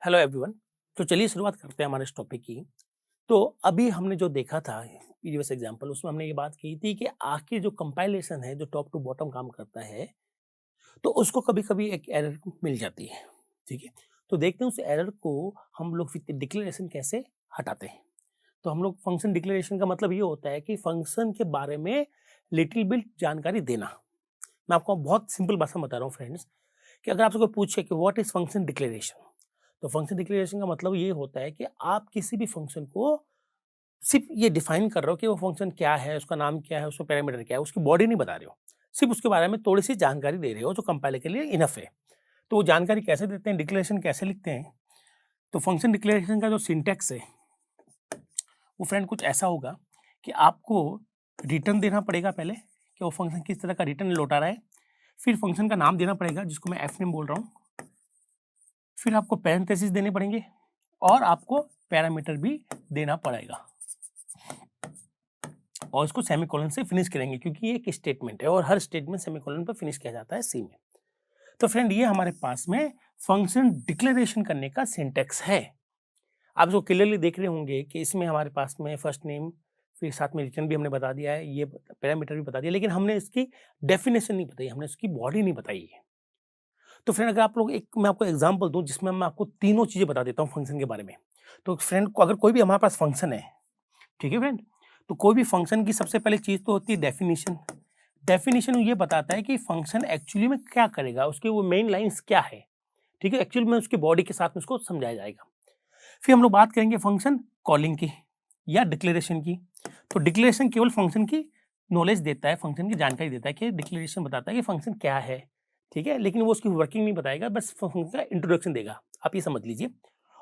Hello everyone. तो चलिए शुरुआत करते हैं हमारे इस टॉपिक की। तो अभी हमने जो देखा था प्रीवियस एग्जांपल, उसमें हमने ये बात की थी कि आखिर जो कंपाइलेशन है जो टॉप टू बॉटम काम करता है, तो उसको कभी-कभी एक एरर मिल जाती है। ठीक है? तो देखते हैं उस एरर को हम लोग फिर डिक्लेरेशन कैसे हटाते हैं। तो हम लोग फंक्शन डिक्लेरेशन का मतलब ये होता है कि फंक्शन के बारे में लिटिल बिट जानकारी देना। मैं आपको बहुत सिंपल भाषा में बता रहा हूँ फ्रेंड्स, कि अगर आपसे कोई पूछे कि व्हाट इज फंक्शन डिक्लेरेशन, तो फंक्शन डिक्लेरेशन का मतलब ये होता है कि आप किसी भी फंक्शन को सिर्फ ये डिफाइन कर रहे हो कि वो फंक्शन क्या है, उसका नाम क्या है, उसका पैरामीटर क्या है, उसकी बॉडी नहीं बता रहे हो। सिर्फ उसके बारे में थोड़ी सी जानकारी दे रहे हो जो कंपाइलर के लिए इनफ है। तो वो जानकारी कैसे देते हैं, डिक्लेरेशन कैसे लिखते हैं? तो फंक्शन डिक्लेरेशन का जो सिंटैक्स है वो फ्रेंड कुछ ऐसा होगा कि आपको रिटर्न देना पड़ेगा पहले, कि वो फंक्शन किस तरह का रिटर्न लौटा रहा है। फिर फंक्शन का नाम देना पड़ेगा जिसको मैं एफ नेम बोल रहा हूँ। फिर आपको पैरेंथेसिस देने पड़ेंगे और आपको पैरामीटर भी देना पड़ेगा, और इसको सेमीकोलन से फिनिश करेंगे क्योंकि ये एक स्टेटमेंट है और हर स्टेटमेंट सेमीकोलन पर फिनिश किया जाता है सी में। तो फ्रेंड ये हमारे पास में फंक्शन डिक्लेरेशन करने का सिंटेक्स है। आप इसको क्लियरली देख रहे होंगे कि इसमें हमारे पास में फर्स्ट नेम, फिर साथ में रिटर्न भी हमने बता दिया है, ये पैरामीटर भी बता दिया, लेकिन हमने इसकी डेफिनेशन नहीं बताई, हमने इसकी बॉडी नहीं बताई है। तो फ्रेंड अगर आप लोग एक मैं आपको एग्जांपल दूं जिसमें मैं आपको तीनों चीजें बता देता हूं फंक्शन के बारे में। तो फ्रेंड को अगर कोई भी हमारे पास फंक्शन है, ठीक है फ्रेंड, तो कोई भी फंक्शन की सबसे पहले चीज तो होती है डेफिनेशन। डेफिनेशन ये बताता है कि फंक्शन एक्चुअली में क्या करेगा, उसके वो मेन लाइंस क्या है। ठीक है, एक्चुअली में उसकी बॉडी के साथ में उसको समझाया जाएगा। फिर हम लोग बात करेंगे फंक्शन कॉलिंग की या डिक्लेरेशन की। तो डिक्लेरेशन केवल फंक्शन की नॉलेज देता है, फंक्शन की जानकारी देता है, कि डिक्लेरेशन बताता है कि फंक्शन क्या है। ठीक है, लेकिन वो उसकी वर्किंग नहीं बताएगा, बस फंक्शन का इंट्रोडक्शन देगा, आप ये समझ लीजिए।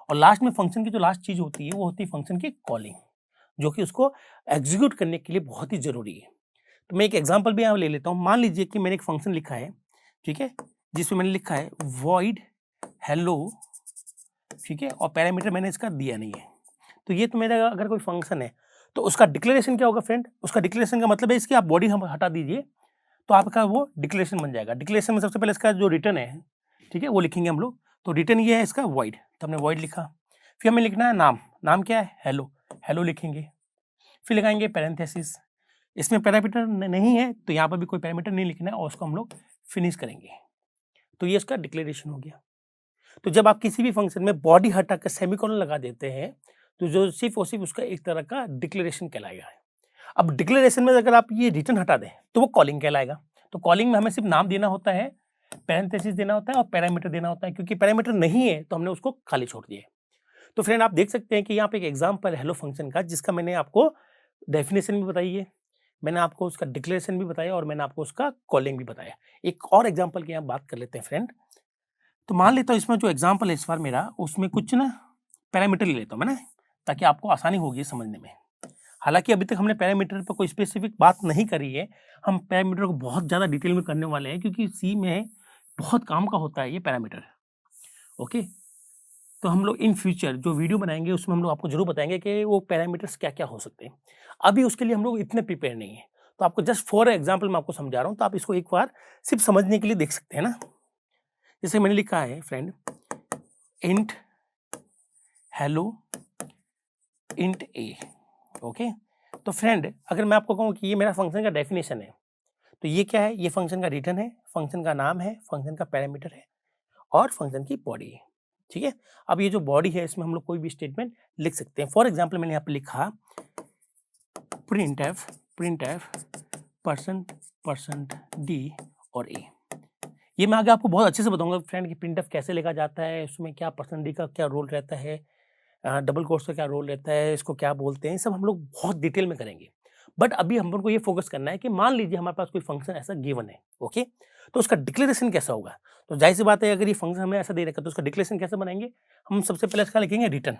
और लास्ट में फंक्शन की जो लास्ट चीज होती है वो होती है फंक्शन की कॉलिंग, जो कि उसको एग्जीक्यूट करने के लिए बहुत ही जरूरी है। तो मैं एक एग्जांपल भी यहाँ ले लेता हूँ। मान लीजिए कि मैंने एक फंक्शन लिखा है, ठीक है, जिसमें मैंने लिखा है void hello, ठीक है, और पैरामीटर मैंने इसका दिया नहीं है। तो ये तो मेरा अगर कोई फंक्शन है तो उसका डिक्लेरेशन क्या होगा फ्रेंड? उसका डिक्लेरेशन का मतलब है इसकी आप बॉडी हम हटा दीजिए तो आपका वो डिक्लेरेशन बन जाएगा। डिक्लेरेशन में सबसे पहले इसका जो रिटर्न है, ठीक है, वो लिखेंगे हम लोग। तो रिटर्न ये है इसका void, तो हमने void लिखा। फिर हमें लिखना है नाम, नाम क्या है? हेलो, हेलो लिखेंगे। फिर लगाएंगे पैरेंथेसिस, इसमें पैरामीटर नहीं है तो यहाँ पर भी कोई पैरामीटर नहीं लिखना है और उसको हम लोग फिनिश करेंगे। तो ये इसका डिक्लेरेशन हो गया। तो जब आप किसी भी फंक्शन में बॉडी हटाकर सेमीकोलन लगा देते हैं तो जो सिर्फ और सिर्फ उसका एक तरह का डिक्लेरेशन कहलाएगा। अब डिक्लेरेशन में अगर आप ये रिटर्न हटा दें तो वो कॉलिंग कहलाएगा। तो कॉलिंग में हमें सिर्फ नाम देना होता है, पैरेंथेसिस देना होता है और पैरामीटर देना होता है। क्योंकि पैरामीटर नहीं है तो हमने उसको खाली छोड़ दिया है। तो फ्रेंड आप देख सकते हैं कि यहाँ पे एक एग्जाम्पल हेलो फंक्शन का, जिसका मैंने आपको डेफिनेशन भी बताई है, मैंने आपको उसका डिक्लेरेशन भी बताया और मैंने आपको उसका कॉलिंग भी बताया। एक और एग्जाम्पल की यहाँ बात कर लेते हैं फ्रेंड। तो मान लेता हूँ इसमें जो एग्जाम्पल है इस बार मेरा, उसमें कुछ ना पैरामीटर ले लेता हूँ मैं ना, ताकि आपको आसानी होगी समझने में। हालांकि अभी तक हमने पैरामीटर पर कोई स्पेसिफिक बात नहीं करी है, हम पैरामीटर को बहुत ज़्यादा डिटेल में करने वाले हैं क्योंकि सी में बहुत काम का होता है ये पैरामीटर। ओके, तो हम लोग इन फ्यूचर जो वीडियो बनाएंगे उसमें हम लोग आपको जरूर बताएंगे कि वो पैरामीटर्स क्या क्या हो सकते हैं। अभी उसके लिए हम लोग इतने प्रिपेयर नहीं है, तो आपको जस्ट फॉर एग्जाम्पल मैं आपको समझा रहा हूँ, तो आप इसको एक बार सिर्फ समझने के लिए देख सकते हैं ना। जैसे मैंने लिखा है फ्रेंड इंट हेलो इंट ए। ओके, तो फ्रेंड अगर मैं आपको कहूँ कि ये मेरा फंक्शन का डेफिनेशन है, तो ये क्या है? ये फंक्शन का रिटर्न है, फंक्शन का नाम है, फंक्शन का पैरामीटर है और फंक्शन की बॉडी है। ठीक है, अब ये जो बॉडी है इसमें हम लोग कोई भी स्टेटमेंट लिख सकते हैं। फॉर एग्जाम्पल मैंने यहाँ पे लिखा प्रिंट एफ परसेंट डी और ए। ये मैं आगे आपको बहुत अच्छे से बताऊंगा फ्रेंड कि प्रिंट एफ कैसे लिखा जाता है, उसमें क्या परसेंट डी का क्या रोल रहता है, डबल कोट्स का क्या रोल रहता है, इसको क्या बोलते हैं, सब हम लोग बहुत डिटेल में करेंगे। बट अभी हम लोग को ये फोकस करना है कि मान लीजिए हमारे पास कोई फंक्शन ऐसा गिवन है, ओके, तो उसका डिक्लेरेशन कैसा होगा। तो जाहिर सी बात है अगर ये फंक्शन हमें ऐसा दे रखा है तो उसका डिक्लेरेशन कैसे बनाएंगे? हम सबसे पहले इसका लिखेंगे रिटर्न।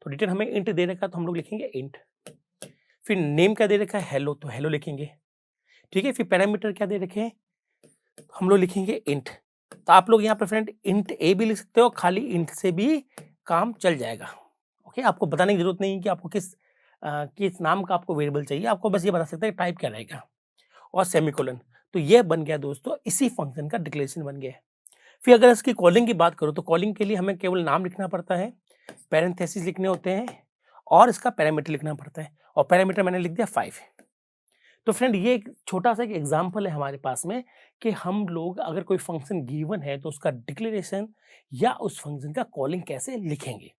तो रिटर्न हमें इंट दे रखा है तो हम लोग लिखेंगे इंट। फिर नेम क्या दे रखा है? हेलो, तो हेलो लिखेंगे। ठीक है, फिर पैरामीटर क्या दे रखे हैं? हम लोग लिखेंगे इंट। तो आप लोग यहाँ पर फ्रेंड इंट ए भी लिख सकते हो, खाली इंट से भी काम चल जाएगा। ओके, आपको बताने की जरूरत नहीं है कि आपको किस नाम का आपको वेरिएबल चाहिए, आपको बस ये बता सकते हैं टाइप क्या रहेगा और सेमीकोलन। तो ये बन गया दोस्तों, इसी फंक्शन का डिक्लेरेशन बन गया है। फिर अगर इसकी कॉलिंग की बात करूँ तो कॉलिंग के लिए हमें केवल नाम लिखना पड़ता है, पैरेंथेसिस लिखने होते हैं और इसका पैरामीटर लिखना पड़ता है, और पैरामीटर मैंने लिख दिया 5। तो फ्रेंड ये एक छोटा-सा एक एग्ज़ाम्पल है हमारे पास में कि हम लोग अगर कोई फंक्शन गिवन है तो उसका डिक्लेरेशन या उस फंक्शन का कॉलिंग कैसे लिखेंगे।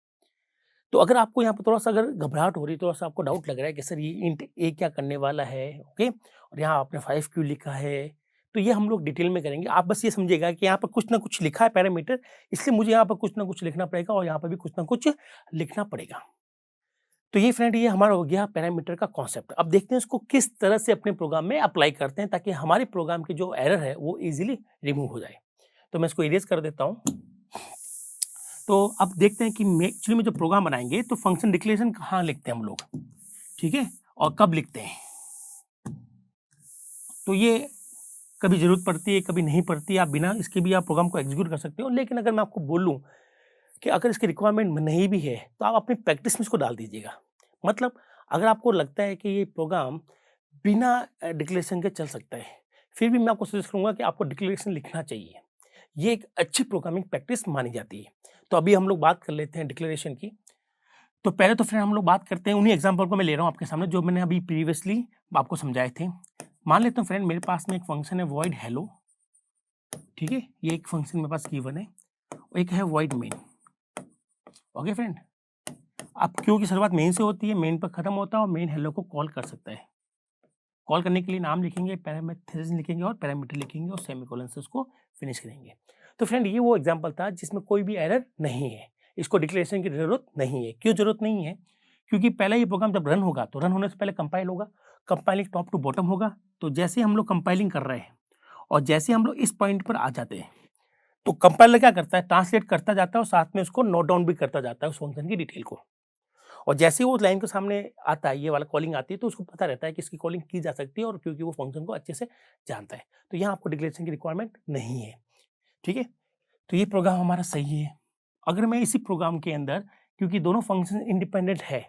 तो अगर आपको यहाँ पे थोड़ा-सा अगर घबराहट हो रही है, थोड़ा-सा आपको डाउट लग रहा है कि सर ये इंट ए क्या करने वाला है, ओके? और यहाँ आपने 5 क्यों लिखा है? तो ये हम लोग डिटेल में करेंगे। आप बस ये समझिएगा कि यहाँ पर कुछ ना कुछ लिखा है पैरामीटर, इसलिए मुझे यहाँ पर कुछ ना कुछ लिखना पड़ेगा और यहाँ पर भी कुछ ना कुछ लिखना पड़ेगा। तो ये फ्रेंड ये हमारा हो गया पैरामीटर का कॉन्सेप्ट। अब देखते हैं इसको किस तरह से अपने प्रोग्राम में अप्लाई करते हैं ताकि हमारे प्रोग्राम की जो एरर है वो ईज़िली रिमूव हो जाए। तो मैं इसको इरेज़ कर देता हूँ। तो अब देखते हैं कि एक्चुअली में जो प्रोग्राम बनाएँगे तो फंक्शन डिक्लेरेशन कहाँ लिखते हैं हम लोग, ठीक है? और कब लिखते हैं? तो ये कभी ज़रूरत पड़ती है, कभी नहीं पड़ती है। आप बिना इसके भी आप प्रोग्राम को एग्ज़ीक्यूट कर सकते हो। लेकिन अगर मैं आपको बोलूँ कि अगर इसकी रिक्वायरमेंट नहीं भी है, तो आप अपनी प्रैक्टिस में इसको डाल दीजिएगा। मतलब अगर आपको लगता है कि ये प्रोग्राम बिना डिक्लेरेशन के चल सकता है, फिर भी मैं आपको सजेस्ट करूँगा कि आपको डिक्लेरेशन लिखना चाहिए। ये एक अच्छी प्रोग्रामिंग प्रैक्टिस मानी जाती है। तो अभी हम लोग बात कर लेते हैं डिक्लेरेशन की। तो पहले तो फिर हम लोग बात करते हैं उन्हीं एग्जाम्पल को मैं ले रहा हूँ आपके सामने जो मैंने अभी प्रीवियसली आपको समझाए थे। मान लेता हूँ फ्रेंड मेरे पास में एक फंक्शन है वॉइड हेलो, ठीक है? ये एक फंक्शन मेरे पास गिवन है और एक है वॉइड मेन। ओके फ्रेंड, अब क्यों की शुरुआत मेन से होती है, मेन पर खत्म होता है और मेन हेलो को कॉल कर सकता है। कॉल करने के लिए नाम लिखेंगे, पैरामीटर्स लिखेंगे और पैरामीटर लिखेंगे और सेमीकोलन से उसको फिनिश करेंगे। तो फ्रेंड ये वो एग्जांपल था जिसमें कोई भी एरर नहीं है, इसको डिक्लेरेशन की ज़रूरत नहीं है। क्यों ज़रूरत नहीं है? क्योंकि पहले ये प्रोग्राम जब रन होगा तो रन होने से पहले कंपाइल होगा, कंपाइलिंग टॉप टू बॉटम होगा। तो जैसे ही हम लोग कंपाइलिंग कर रहे हैं और जैसे हम लोग इस पॉइंट पर आ जाते हैं तो कंपाइलर क्या करता है, ट्रांसलेट करता जाता है और साथ में उसको नोट डाउन भी करता जाता है उस फंक्शन की डिटेल को। और जैसे ही वो लाइन के सामने आता है, ये वाला कॉलिंग आती है तो उसको पता रहता है कि इसकी कॉलिंग की जा सकती है और क्योंकि वो फंक्शन को अच्छे से जानता है। तो यहाँ आपको डिक्लेरेशन की रिक्वायरमेंट नहीं है, ठीक है? तो ये प्रोग्राम हमारा सही है। अगर मैं इसी प्रोग्राम के अंदर क्योंकि दोनों फंक्शन इंडिपेंडेंट है,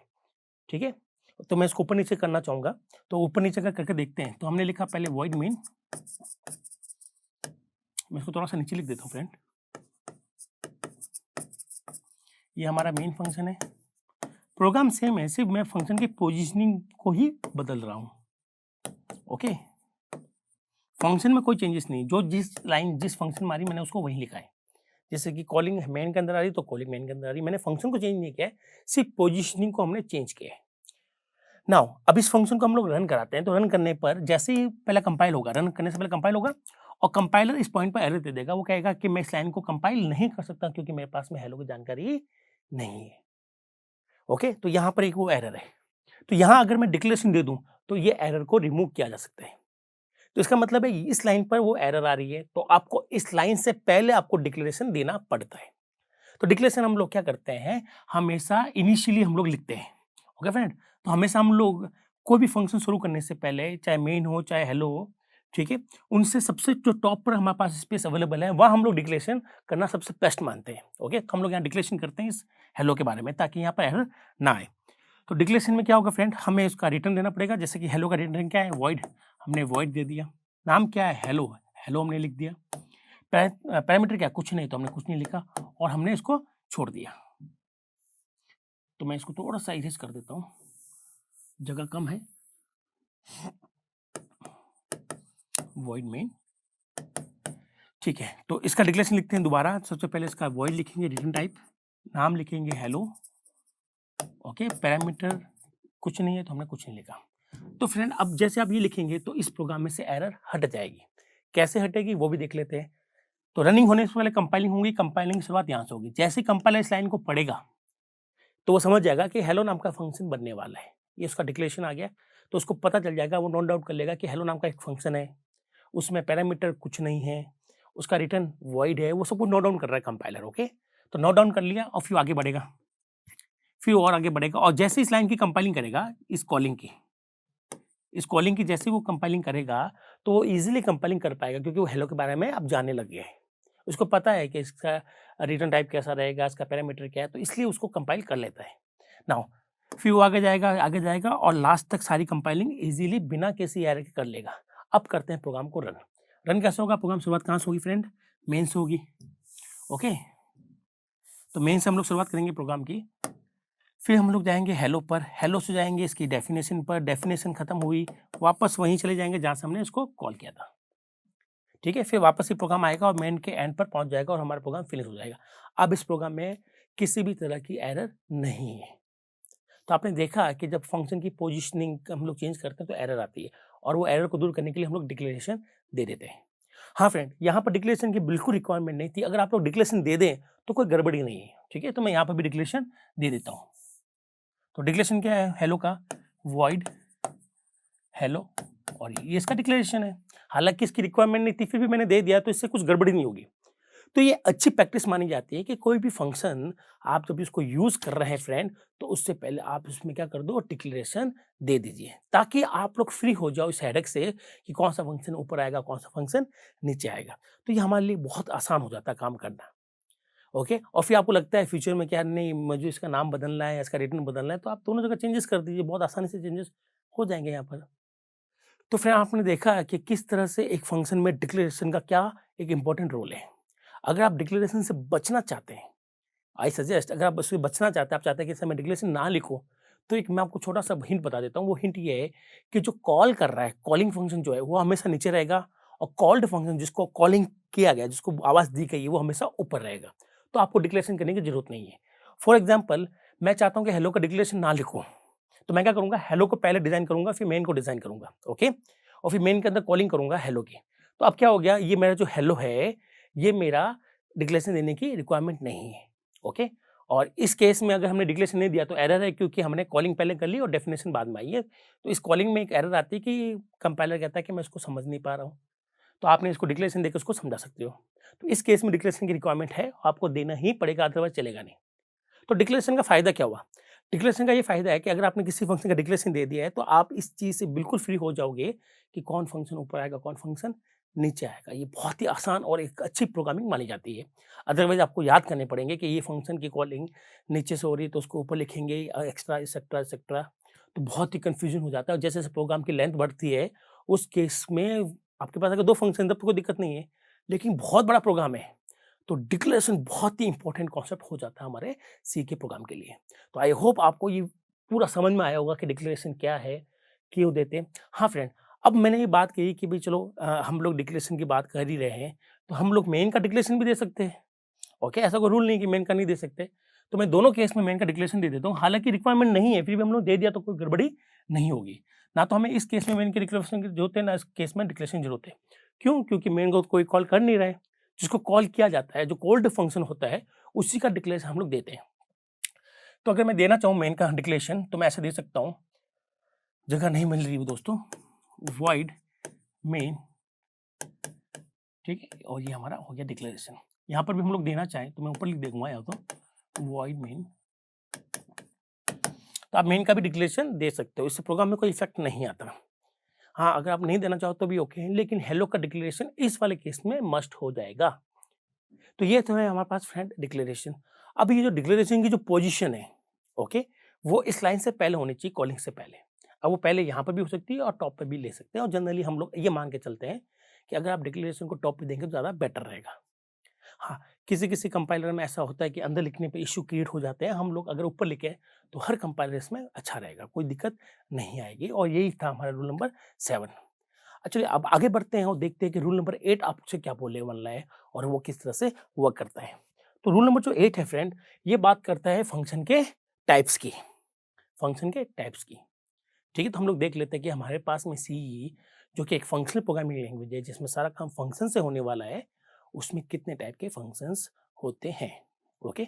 ठीक है? तो मैं इसको ऊपर-नीचे करना चाहूँगा, तो ऊपर-नीचे का करके देखते हैं। तो हमने लिखा पहले वॉइड मेन, मैं इसको थोड़ा-सा नीचे लिख देता हूँ फ्रेंड। ये हमारा मेन फंक्शन है। प्रोग्राम सेम है, सिर्फ मैं फंक्शन की पोजीशनिंग को ही बदल रहा हूँ, ओके? फंक्शन में कोई चेंजेस नहीं, जो जिस फंक्शन में आ रही मैंने उसको वहीं लिखा है। जैसे कि कॉलिंग मेन के अंदर आ रही तो कॉलिंग मेन के अंदर आ रही, मैंने फंक्शन को चेंज नहीं किया है, सिर्फ पोजीशनिंग को हमने चेंज किया है। नाउ अब इस फंक्शन को हम लोग रन कराते हैं, तो रन करने पर जैसे ही पहले कंपाइल होगा, रन करने से पहले कंपाइल होगा और कंपाइलर इस पॉइंट पर एरर दे देगा। वो कहेगा कि मैं इस लाइन को कंपाइल नहीं कर सकता क्योंकि मेरे पास में हेलो की जानकारी नहीं है, ओके? तो यहाँ पर एक वो एरर है। तो यहाँ अगर मैं डिक्लेरेशन दे दूँ, तो ये एरर को रिमूव किया जा सकता है। तो इसका मतलब है इस लाइन पर वो एरर आ रही है, तो आपको इस लाइन से पहले आपको डिक्लेरेशन देना पड़ता है। तो डिक्लेरेशन हम लोग क्या करते हैं, हमेशा इनिशियली हम लोग लिखते हैं, ओके फ्रेंड? तो हमेशा हम लोग कोई भी फंक्शन शुरू करने से पहले, चाहे मेन हो, चाहे हेलो हो, ठीक है? उनसे सबसे जो टॉप पर हमारे पास स्पेस अवेलेबल है, वहाँ हम लोग डिक्लेरेशन करना सबसे बेस्ट मानते हैं, ओके? तो हम लोग यहाँ डिक्लेरेशन करते हैं इस हेलो के बारे में ताकि यहाँ पर एरर ना आए। तो डिक्लेरेशन में क्या होगा फ्रेंड, हमें इसका रिटर्न देना पड़ेगा। जैसे कि हेलो का रिटर्न क्या है, वॉइड, हमने वॉइड दे दिया। नाम क्या है, हेलो, हेलो हमने लिख दिया। पैरामीटर क्या, कुछ नहीं, तो हमने कुछ नहीं लिखा और हमने इसको छोड़ दिया। तो मैं इसको थोड़ा सा इरेज कर देता हूँ, जगह कम है। वॉइड मेन, ठीक है? तो इसका डिक्लेरेशन लिखते हैं दोबारा। सबसे पहले इसका वॉइड लिखेंगे, रिटर्न टाइप, नाम लिखेंगे हेलो, ओके? पैरामीटर कुछ नहीं है तो हमने कुछ नहीं लिखा। तो फ्रेंड अब जैसे आप ये लिखेंगे तो इस प्रोग्राम में से एरर हट जाएगी। कैसे हटेगी वो भी देख लेते हैं। तो रनिंग होने से पहले कंपाइलिंग होगी, कंपाइलिंग की शुरुआत यहाँ से होगी। जैसे ही कंपाइलर इस लाइन को पढ़ेगा तो वो समझ जाएगा कि हेलो नाम का फंक्शन बनने वाला है। ये उसका डिक्लेरेशन आ गया, तो उसको पता चल जाएगा, वो नोट डाउन कर लेगा कि हेलो नाम का एक फंक्शन है, उसमें पैरामीटर कुछ नहीं है, उसका रिटर्न वॉइड है, वो सब कुछ नोट डाउन कर रहा है कंपाइलर, ओके? तो नोट डाउन कर लिया और फिर आगे बढ़ेगा, फिर और आगे बढ़ेगा और जैसे इस लाइन की कंपाइलिंग करेगा, इस कॉलिंग की जैसे वो कंपाइलिंग करेगा तो वो ईजिली कंपाइलिंग कर पाएगा क्योंकि वो हेलो के बारे में अब जानने लग गया है। उसको पता है कि इसका रिटर्न टाइप कैसा रहेगा, इसका पैरामीटर क्या है, तो इसलिए उसको कंपाइल कर लेता है। नाउ फिर वो आगे जाएगा और लास्ट तक सारी कंपाइलिंग ईजिली बिना किसी एरर के कर लेगा। अब करते हैं प्रोग्राम को रन। रन कैसे होगा, प्रोग्राम शुरुआत कहाँ से होगी फ्रेंड, मेन से होगी। ओके, तो मेन से हम लोग शुरुआत करेंगे प्रोग्राम की, फिर हम लोग जाएंगे हेलो पर, हेलो से जाएंगे इसकी डेफिनेशन पर, डेफिनेशन खत्म हुई वापस वहीं चले जाएंगे जहाँ से हमने इसको कॉल किया था, ठीक है। फिर वापस ही प्रोग्राम आएगा और मेन के एंड पर पहुंच जाएगा और हमारा प्रोग्राम फिनिश हो जाएगा। अब इस प्रोग्राम में किसी भी तरह की एरर नहीं है। तो आपने देखा कि जब फंक्शन की पोजीशनिंग हम लोग चेंज करते हैं तो एरर आती है, और वो एरर को दूर करने के लिए हम लोग डिक्लेरेशन दे देते हैं। हाँ फ्रेंड, यहाँ पर डिक्लेरेशन की बिल्कुल रिक्वायरमेंट नहीं थी। अगर आप लोग डिक्लेरेशन दे दें तो कोई गड़बड़ी नहीं है, ठीक है। तो मैं यहाँ पर भी डिक्लेरेशन दे देता हूँ। तो डिक्लेरेशन क्या है, हेलो का वॉइड हेलो, और ये इसका डिक्लेरेशन है। हालांकि इसकी रिक्वायरमेंट नहीं थी, फिर भी मैंने दे दिया, तो इससे कुछ गड़बड़ी नहीं होगी। तो ये अच्छी प्रैक्टिस मानी जाती है कि कोई भी फंक्शन आप जब इसको यूज कर रहे हैं फ्रेंड, तो उससे पहले आप इसमें क्या कर दो, डिक्लेरेशन दे दीजिए, ताकि आप लोग फ्री हो जाओ इस हेडेक से कि कौन सा फंक्शन ऊपर आएगा, कौन सा फंक्शन नीचे आएगा। तो ये हमारे लिए बहुत आसान हो जाता है काम करना, ओके। और फिर आपको लगता है फ्यूचर में क्या नहीं, मुझे इसका नाम बदलना है, इसका रिटर्न बदलना है, तो आप दोनों जगह चेंजेस कर दीजिए, बहुत आसानी से चेंजेस हो जाएंगे यहाँ पर। तो फिर आपने देखा कि किस तरह से एक फंक्शन में डिक्लेरेशन का क्या एक इंपॉर्टेंट रोल है। अगर आप डिक्लेरेशन से बचना चाहते हैं, आई सजेस्ट, अगर आप उससे बचना चाहते हैं, आप चाहते हैं कि इस समय डिक्लेरेशन ना लिखो, तो एक मैं आपको छोटा सा हिंट बता देता हूँ। वो हिंट ये है कि जो कॉल कर रहा है, कॉलिंग फंक्शन जो है वो हमेशा नीचे रहेगा, और कॉल्ड फंक्शन जिसको कॉलिंग किया गया, जिसको आवाज़ दी गई है, वो हमेशा ऊपर रहेगा। तो आपको डिक्लेरेशन करने की जरूरत नहीं है। फॉर एग्जाम्पल, मैं चाहता हूँ कि हेलो का डिक्लेरेशन ना लिखूँ, तो मैं क्या करूँगा, हेलो को पहले डिज़ाइन करूँगा, फिर मेन को डिज़ाइन करूँगा, ओके। और फिर मेन के अंदर कॉलिंग करूँगा हेलो की। तो अब क्या हो गया, ये मेरा जो हेलो है, ये मेरा डिक्लेरेशन देने की रिक्वायरमेंट नहीं है, ओके। और इस केस में अगर हमने डिक्लेरेशन नहीं दिया तो एरर है, क्योंकि हमने कॉलिंग पहले कर ली और डेफिनेशन बाद में आई है। तो इस कॉलिंग में एक एरर आती है कि कंपाइलर कहता है कि मैं इसको समझ नहीं पा रहा हूँ। तो आपने इसको डिक्लेरेशन देकर उसको समझा सकते हो। तो इस केस में डिक्लेरेशन की रिक्वायरमेंट है, आपको देना ही पड़ेगा, अदरवाइज चलेगा नहीं। तो डिक्लेरेशन का फ़ायदा क्या हुआ? डिक्लेरेशन का ये फ़ायदा है कि अगर आपने किसी फंक्शन का डिक्लेरेशन दे दिया है, तो आप इस चीज़ से बिल्कुल फ्री हो जाओगे कि कौन फंक्शन ऊपर आएगा, कौन फंक्शन नीचे आएगा। ये बहुत ही आसान और एक अच्छी प्रोग्रामिंग मानी जाती है। अदरवाइज़ आपको याद करने पड़ेंगे कि ये फंक्शन की कॉलिंग नीचे से हो रही है, तो उसको ऊपर लिखेंगे एक्स्ट्रा एसेट्रा एसेट्रा, तो बहुत ही कन्फ्यूजन हो जाता है। और जैसे-जैसे प्रोग्राम की लेंथ बढ़ती है, उस केस में आपके पास अगर 2 फंक्शन तब तो कोई दिक्कत नहीं है, लेकिन बहुत बड़ा प्रोग्राम है, तो डिक्लेरेशन बहुत ही इंपॉर्टेंट कॉन्सेप्ट हो जाता है हमारे सी के प्रोग्राम के लिए। तो आई होप आपको ये पूरा समझ में आया होगा कि डिक्लेरेशन क्या है, क्यों देते हैं। हाँ फ्रेंड, अब मैंने ये बात कही कि भाई चलो हम लोग डिक्लेरेशन की बात कर ही रहे हैं, तो हम लोग मेन का डिक्लेरेशन भी दे सकते हैं, ओके। ऐसा कोई रूल नहीं कि मेन का नहीं दे सकते। तो मैं दोनों केस में मेन का डिक्लेरेशन दे देता हूँ, हालांकि रिक्वायरमेंट नहीं है, फिर भी हम लोग दे दिया तो कोई गड़बड़ी नहीं होगी। ना तो हमें इस केस में मेन के डिक्लेरेशन की जरूरत है, ना इस केस में डिक्लेरेशन की जरूरत है। क्यों? क्योंकि मेन को कोई कॉल कर नहीं रहा है। जिसको कॉल किया जाता है, जो कॉल्ड फंक्शन होता है, उसी का डिक्लेरेशन हम लोग देते हैं। तो अगर मैं देना चाहूँ मेन का डिक्लेरेशन, तो मैं ऐसे दे सकता हूँ, जगह नहीं मिल रही है दोस्तों, वॉइड मेन, ठीक है, और ये हमारा हो गया डिक्लेरेशन। यहाँ पर भी हम लोग देना चाहें तो मैं ऊपर लिख दूंगा या तो वॉइड मेन। तो आप मेन का भी डिक्लेरेशन दे सकते हो, इससे प्रोग्राम में कोई इफेक्ट नहीं आता। हाँ, अगर आप नहीं देना चाहो तो भी ओके है, लेकिन हेलो का डिक्लेरेशन इस वाले केस में मस्ट हो जाएगा। तो ये तो है हमारे पास फ्रेंड डिक्लेरेशन। अब ये जो डिक्लेरेशन की जो पोजीशन है, ओके, वो इस लाइन से पहले होनी चाहिए, कॉलिंग से पहले। अब वो पहले यहाँ पर भी हो सकती है और टॉप पे भी ले सकते हैं, और जनरली हम लोग ये मान के चलते हैं कि अगर आप डिक्लेरेशन को टॉप पे देंगे तो ज़्यादा बेटर रहेगा। हाँ, किसी-किसी कंपाइलर में ऐसा होता है कि अंदर लिखने पे इश्यू क्रिएट हो जाते हैं। हम लोग अगर ऊपर लिखें तो हर कंपाइलर्स में अच्छा रहेगा, कोई दिक्कत नहीं आएगी, और यही था हमारा रूल नंबर 7। चलिए अब आगे बढ़ते हैं और देखते हैं कि रूल नंबर 8 आपसे क्या बोलने वाला है और वो किस तरह से वर्क करता है। तो रूल नंबर जो 8 है फ्रेंड, ये बात करता है फंक्शन के टाइप्स की, फंक्शन के टाइप्स की। ठीक है, तो हम लोग देख लेते हैं कि हमारे पास में सी, जो कि एक फंक्शनल प्रोग्रामिंग लैंग्वेज है जिसमें सारा काम फंक्शन से होने वाला है, उसमें कितने टाइप के फंक्शंस होते हैं, ओके।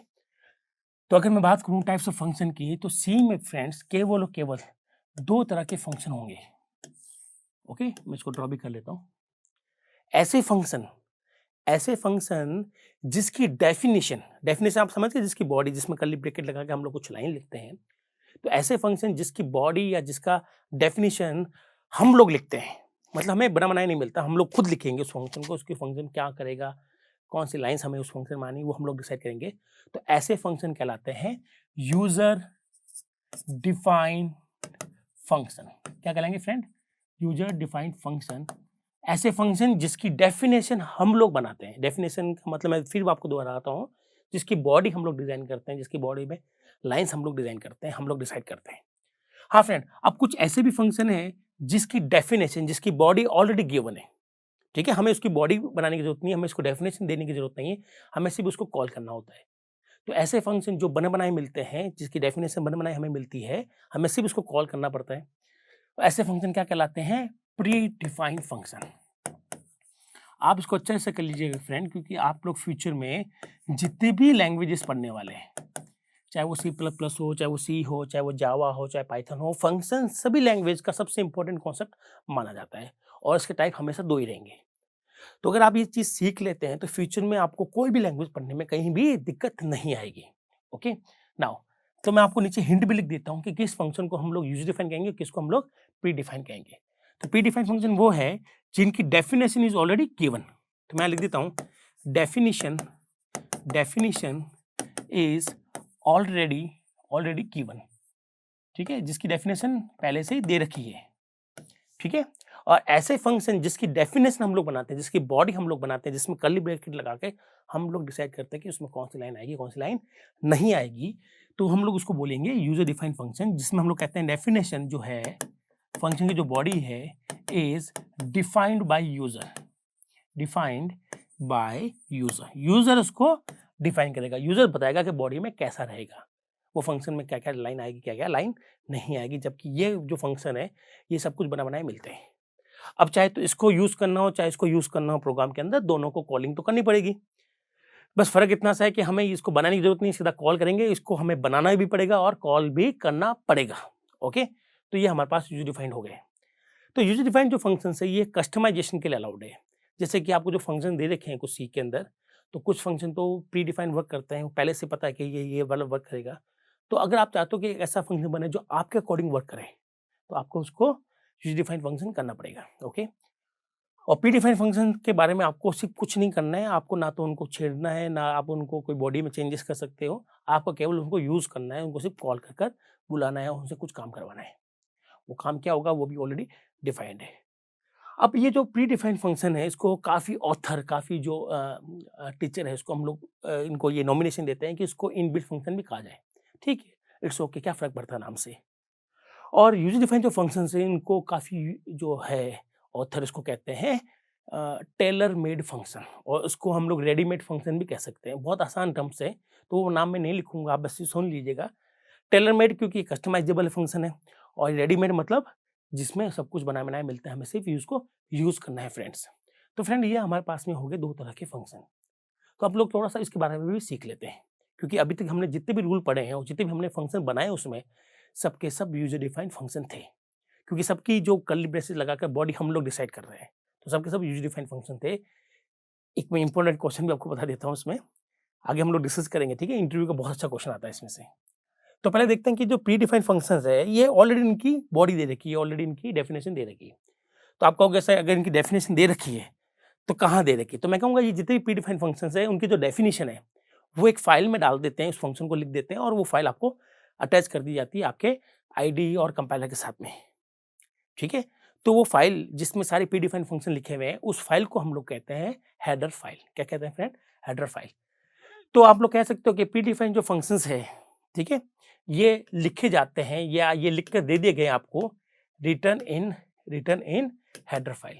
तो अगर मैं बात करूं टाइप्स ऑफ फंक्शन की, तो सी में फ्रेंड्स केवल और केवल 2 तरह के फंक्शन होंगे, ओके। मैं इसको ड्रॉ भी कर लेता हूं। ऐसे फंक्शन, ऐसे फंक्शन जिसकी डेफिनेशन, डेफिनेशन आप समझ गए, जिसकी बॉडी, जिसमें कर्ली ब्रैकेट लगा के हम लोग कुछ लाइन लिखते हैं, तो ऐसे फंक्शन जिसकी बॉडी या जिसका डेफिनेशन हम लोग लिखते हैं, मतलब हमें बना बनाया नहीं मिलता, हम लोग खुद लिखेंगे उस फंक्शन को, उसकी फंक्शन क्या करेगा, कौन सी लाइंस हमें उस फंक्शन में आनी, वो हम लोग डिसाइड करेंगे। तो ऐसे फंक्शन कहलाते हैं यूजर डिफाइंड फंक्शन। क्या कहलाएंगे फ्रेंड? यूजर डिफाइंड फंक्शन, ऐसे फंक्शन जिसकी डेफिनेशन हम लोग बनाते हैं। डेफिनेशन का मतलब मैं फिर आपको दोहराता हूँ, जिसकी बॉडी हम लोग डिजाइन करते हैं, जिसकी बॉडी में लाइंस हम लोग डिजाइन करते हैं, हम लोग डिसाइड करते हैं। हाँ फ्रेंड, अब कुछ ऐसे भी फंक्शन है जिसकी डेफिनेशन, जिसकी बॉडी ऑलरेडी गिवन है। ठीक है, हमें उसकी बॉडी बनाने की जरूरत नहीं है, हमें इसको डेफिनेशन देने की जरूरत नहीं है, हमें सिर्फ उसको कॉल करना होता है। तो ऐसे फंक्शन जो बने बनाए मिलते हैं, जिसकी डेफिनेशन बने बनाए हमें मिलती है, हमें सिर्फ उसको कॉल करना पड़ता है। तो ऐसे फंक्शन क्या कहलाते हैं? Pre defined function. आप इसको अच्छे से कर लीजिएगा फ्रेंड, क्योंकि आप लोग फ्यूचर में जितने भी लैंग्वेजेस पढ़ने वाले हैं, चाहे वो C++ हो, चाहे वो सी हो, चाहे वो जावा हो, चाहे पाइथन हो, फंक्शन सभी लैंग्वेज का सबसे इंपॉर्टेंट कॉन्सेप्ट माना जाता है और इसके टाइप हमेशा दो ही रहेंगे। तो अगर आप ये चीज़ सीख लेते हैं तो फ्यूचर में आपको कोई भी लैंग्वेज पढ़ने में कहीं भी दिक्कत नहीं आएगी। ओके, नाउ तो मैं आपको नीचे हिंट भी लिख देता हूँ कि किस फंक्शन को हम लोग यूज डिफाइन कहेंगे, किसको हम लोग प्री डिफाइन कहेंगे। तो प्री डिफाइन फंक्शन वो है जिनकी डेफिनेशन इज ऑलरेडी गिवन। तो मैं लिख देता हूँ, डेफिनेशन इज ऑलरेडी गिवन। ठीक है, जिसकी डेफिनेशन पहले से ही दे रखी है। ठीक है, और ऐसे फंक्शन जिसकी डेफिनेशन हम लोग बनाते हैं, जिसकी बॉडी हम लोग बनाते हैं, जिसमें कर्ली ब्रैकेट लगा के हम लोग डिसाइड करते हैं कि उसमें कौन सी लाइन आएगी, कौन सी लाइन नहीं आएगी, तो हम लोग उसको बोलेंगे यूजर डिफाइंड फंक्शन, जिसमें हम लोग कहते हैं डेफिनेशन जो है फंक्शन की जो बॉडी है is defined by user. User उसको डिफाइन करेगा, यूजर बताएगा कि बॉडी में कैसा रहेगा, वो फंक्शन में क्या क्या लाइन आएगी, क्या क्या लाइन नहीं आएगी। जबकि ये जो फंक्शन है ये सब कुछ बना बनाए मिलते हैं। अब चाहे तो इसको यूज करना हो, चाहे इसको यूज करना हो प्रोग्राम के अंदर, दोनों को कॉलिंग तो करनी पड़ेगी। बस फर्क इतना सा है कि हमें इसको बनाने की जरूरत नहीं, सीधा कॉल करेंगे, इसको हमें बनाना भी पड़ेगा और कॉल भी करना पड़ेगा। ओके, तो ये हमारे पास यूजर डिफाइंड हो गए। तो यूजर डिफाइंड जो फंक्शन है ये कस्टमाइजेशन के लिए अलाउड है। जैसे कि आपको जो फंक्शन दे रखे हैं कुछ सी के अंदर, तो कुछ फंक्शन तो प्री डिफाइंड वर्क करते हैं, पहले से पता है कि ये वाला वर्क करेगा। तो अगर आप चाहते हो कि एक ऐसा फंक्शन बने जो आपके अकॉर्डिंग वर्क करे, तो आपको उसको यूजर डिफाइंड फंक्शन करना पड़ेगा। ओके, और प्री डिफाइंड फंक्शन के बारे में आपको सिर्फ कुछ नहीं करना है, आपको ना तो उनको छेड़ना है, ना आप उनको कोई बॉडी में चेंजेस कर सकते हो, आपको केवल उनको यूज करना है, उनको सिर्फ कॉल कर बुलाना है, उनसे कुछ काम करवाना है। वो काम क्या होगा वो भी ऑलरेडी डिफाइंड है। अब ये जो प्री डिफाइंड फंक्शन है, इसको काफ़ी ऑथर, काफ़ी जो टीचर है, इसको हम लोग इनको ये नॉमिनेशन देते हैं कि इसको इनबिल्ट फंक्शन भी कहा जाए। ठीक है, इट्स ओके, क्या फ़र्क पड़ता है नाम से। और यूजर डिफाइंड जो फंक्शंस हैं इनको काफ़ी जो है ऑथर इसको कहते हैं टेलर मेड फंक्शन, और इसको हम लोग रेडीमेड फंक्शन भी कह सकते हैं, बहुत आसान टर्म से। तो वो नाम मैं नहीं लिखूंगा, आप बस ये सुन लीजिएगा। टेलर मेड क्योंकि कस्टमाइजेबल फंक्शन है, और रेडीमेड मतलब जिसमें सब कुछ बनाए बनाए मिलते हैं, हमें सिर्फ उसको यूज करना है फ्रेंड्स। तो फ्रेंड ये हमारे पास में हो गए दो तरह के फंक्शन। तो आप लोग थोड़ा सा इसके बारे में भी सीख लेते हैं, क्योंकि अभी तक हमने जितने भी रूल पढ़े हैं और जितने भी हमने फंक्शन बनाए उसमें सबके सब यूजर डिफाइंड फंक्शन थे, क्योंकि सबकी जो कर्ली ब्रेसेस लगाकर बॉडी हम लोग डिसाइड कर रहे हैं, तो सबके सब यूजर डिफाइंड फंक्शन थे। एक मैं इंपॉर्टेंट क्वेश्चन भी आपको बता देता हूँ इसमें, आगे हम लोग डिस्कस करेंगे। ठीक है, इंटरव्यू का बहुत अच्छा क्वेश्चन आता है इसमें से। तो पहले देखते हैं कि जो प्री डिफाइंड फंक्शंस है ये ऑलरेडी इनकी बॉडी दे रखी है, ऑलरेडी इनकी डेफिनेशन दे रखी है। तो आप कहोगे सर अगर इनकी डेफिनेशन दे रखी है तो कहाँ दे रखी है? तो मैं कहूँगा ये जितने भी प्री डिफाइंड फंक्शंस है उनकी जो डेफिनेशन है वो एक फाइल में डाल देते हैं, उस फंक्शन को लिख देते हैं और वो फाइल आपको अटैच कर दी जाती है आपके आईडी और कंपाइलर के साथ में। ठीक है, तो वो फाइल जिसमें सारे प्री डिफाइंड फंक्शन लिखे हुए हैं उस फाइल को हम लोग कहते हैं हेडर फाइल। क्या कहते हैं फ्रेंड? Header file. तो आप लोग कह सकते हो कि प्री डिफाइंड जो फंक्शंस है, ठीक है, ये लिखे जाते हैं या ये लिख कर दे दिए गए आपको रिटर्न इन हेडर फाइल।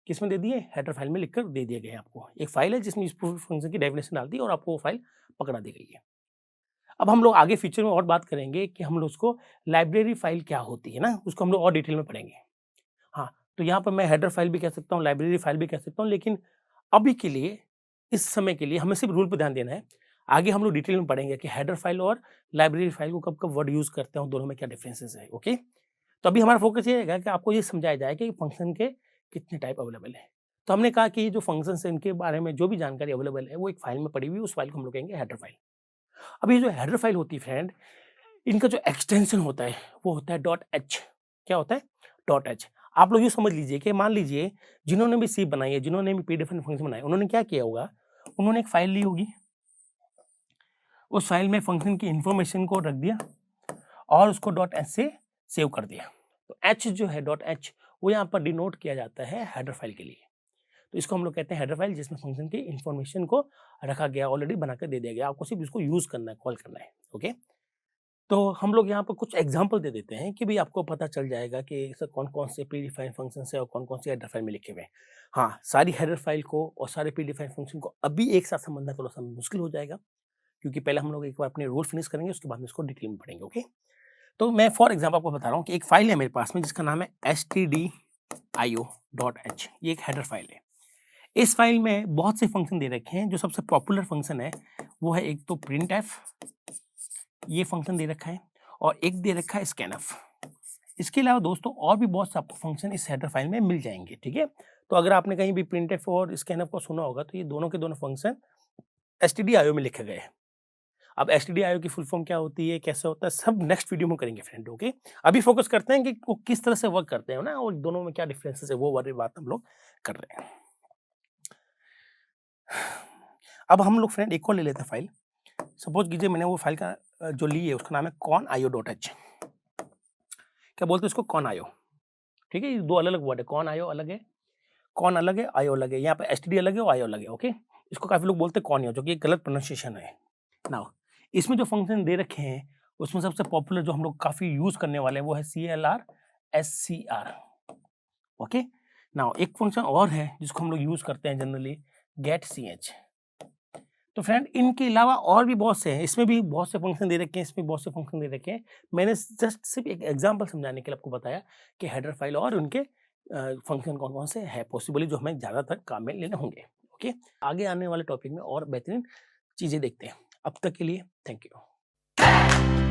किसमें दे दिए? हेडर फाइल में लिखकर दे दिए गए आपको। एक फाइल है जिसमें इस फंक्शन की डेफिनेशन डाल दी और आपको वो फाइल पकड़ा दी गई है। अब हम लोग आगे फ्यूचर में और बात करेंगे कि हम लोग उसको लाइब्रेरी फाइल क्या होती है ना, उसको हम लोग और डिटेल में पढ़ेंगे। हाँ, तो यहाँ पर मैं हेडर फाइल भी कह सकता हूँ, लाइब्रेरी फाइल भी कह सकता हूँ, लेकिन अभी के लिए, इस समय के लिए हमें सिर्फ रूल पर ध्यान देना है। आगे हम लोग डिटेल में पढ़ेंगे कि हेडर फाइल और लाइब्रेरी फाइल को कब कब वर्ड यूज करते हैं, दोनों में क्या डिफरेंसेस है। ओके, तो अभी हमारा फोकस ये रहेगा कि आपको ये समझाया जाए कि फंक्शन के कितने टाइप अवेलेबल है। तो हमने कहा कि ये जो फंक्शंस है इनके बारे में जो भी जानकारी अवेलेबल है वो एक फाइल में पड़ी हुई, उस फाइल को हम लोग कहेंगे हेडर फाइल। अब ये जो हेडर फाइल होती है फ्रेंड, इनका जो एक्सटेंशन होता है वो होता है .h। क्या होता है? .h। आप लोग ये समझ लीजिए कि मान लीजिए जिन्होंने भी सी बनाई है, जिन्होंने भी पी डिफाइंड फंक्शन बनाए, उन्होंने क्या किया होगा, उन्होंने एक फाइल ली होगी, उस फाइल में फंक्शन की इंफॉर्मेशन को रख दिया और उसको .h से सेव कर दिया। तो h जो है .h वो यहाँ पर डिनोट किया जाता है हेडर फाइल के लिए। तो इसको हम लोग कहते हैं हेडर फाइल, जिसमें फंक्शन की इन्फॉर्मेशन को रखा गया, ऑलरेडी बना कर दे दिया गया, आपको सिर्फ इसको यूज करना है, कॉल करना है। ओके, तो हम लोग यहाँ पर कुछ एग्जाम्पल दे देते हैं कि भाई आपको पता चल जाएगा कि सर कौन कौन से प्री डिफाइंड फंक्शन है और कौन कौन से हेडर फाइल में लिखे हुए हैं। हाँ, सारी हेडर फाइल को और सारे प्री डिफाइंड फंक्शन को अभी एक साथ समझना थोड़ा सा मुश्किल हो जाएगा, क्योंकि पहले हम लोग एक बार अपने रूल फिनिश करेंगे, उसके बाद में इसको डिटेल में पढ़ेंगे। ओके, तो मैं फॉर एग्जाम्पल आपको बता रहा हूँ कि एक फाइल है मेरे पास में जिसका नाम है stdio.h। ये एक हेडर फाइल है। इस फाइल में बहुत से फंक्शन दे रखे हैं। जो सबसे पॉपुलर फंक्शन है वो है एक तो printf, ये फंक्शन दे रखा है, और एक दे रखा है scanf। इसके अलावा दोस्तों और भी बहुत से आपको फंक्शन इस हेडर फाइल में मिल जाएंगे। ठीक है, तो अगर आपने कहीं भी printf और scanf को सुना होगा तो ये दोनों के दोनों फंक्शन stdio में लिखे गए हैं। अब stdio की फुल फॉर्म क्या होती है, कैसे होता है, सब नेक्स्ट वीडियो में करेंगे फ्रेंड। ओके, अभी फोकस करते हैं कि वो किस तरह से वर्क करते हैं ना, और दोनों में क्या डिफरेंसेस है, वो वाली बात हम लोग कर रहे हैं। अब हम लोग फ्रेंड एक और ले लेते हैं फाइल। सपोज कीजिए मैंने वो फाइल का जो ली है उसका नाम है conio.h। क्या बोलते हैं इसको, conio। ठीक है, ये दो अलग अलग वर्ड है, conio अलग है, कॉन अलग है, आयो अलग है। यहाँ पे std अलग है और आयो अलग है। ओके, इसको काफी लोग बोलते हैं conio, जो कि एक गलत प्रोनाउंसिएशन है। नाउ इसमें जो फंक्शन दे रखे हैं उसमें सबसे पॉपुलर जो हम लोग काफी यूज करने वाले हैं वो है CLR SCR। ओके, नाउ एक फंक्शन और है जिसको हम लोग यूज करते हैं जनरली, getch। तो फ्रेंड इनके अलावा और भी बहुत से हैं, इसमें भी बहुत से फंक्शन दे रखे हैं, इसमें बहुत से फंक्शन दे रखे हैं। मैंने जस्ट सिर्फ एक एग्जांपल समझाने के लिए आपको बताया कि हेडर फाइल और उनके फंक्शन कौन कौन से है पॉसिबली जो हमें ज़्यादातर काम में लेने होंगे। ओके, आगे आने वाले टॉपिक में और बेहतरीन चीज़ें देखते हैं। अब तक के लिए थैंक यू।